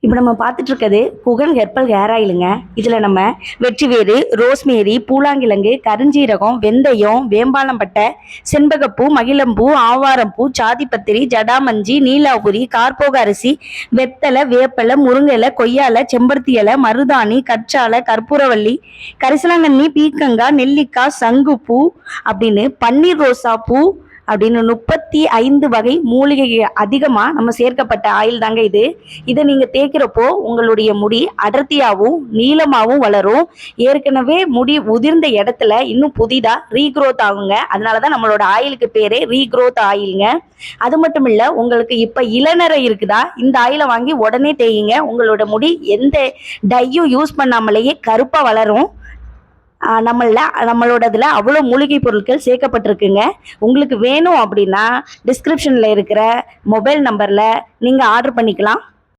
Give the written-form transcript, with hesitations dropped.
இப்போ நம்ம பார்த்துட்டு இருக்கிறது குகன் ஹெர்பல் ஹேர் ஆயிலுங்க. இதில் நம்ம வெற்றிவேறு, ரோஸ்மேரி, பூலாங்கிழங்கு, கருஞ்சீரகம், வெந்தயம், வேம்பாலம்பட்டை, செண்பகப்பூ, மகிழம்பூ, ஆவாரம்பூ, சாதிப்பத்திரி, ஜடாமஞ்சி, நீலாபுரி, கார்போக அரிசி, வெத்தலை, வேப்பலை, முருங்கை இலை, கொய்யாலை, செம்பருத்தி இலை, மருதாணி, கற்றாழை, கற்பூரவள்ளி, கரிசலாங்கண்ணி, பீக்கங்காய், நெல்லிக்காய், சங்குப்பூ அப்படின்னு பன்னீர் ரோசா பூ அப்படின்னு 35 வகை மூலிகை அதிகமாக நம்ம சேர்க்கப்பட்ட ஆயில் தாங்க இது. இதை நீங்கள் தேய்க்கிறப்போ உங்களுடைய முடி அடர்த்தியாகவும் நீளமாகவும் வளரும். ஏற்கனவே முடி உதிர்ந்த இடத்துல இன்னும் புதிதாக ரீக்ரோத் ஆகுங்க. அதனால தான் நம்மளோட ஆயிலுக்கு பேரே ரீக்ரோத் ஆயிலுங்க. அது மட்டும் இல்லை, உங்களுக்கு இப்போ இளநரை இருக்குதா, இந்த ஆயிலை வாங்கி உடனே தேயுங்க. உங்களோட முடி எந்த டையும் யூஸ் பண்ணாமலேயே கருப்பாக வளரும். நம்மளோடதுல அவ்வளோ மூலிகை பொருட்கள் சேர்க்கப்பட்டிருக்குங்க. உங்களுக்கு வேணும் அப்படின்னா டிஸ்கிரிப்ஷனில் இருக்கிற மொபைல் நம்பரில் நீங்கள் ஆர்டர் பண்ணிக்கலாம்.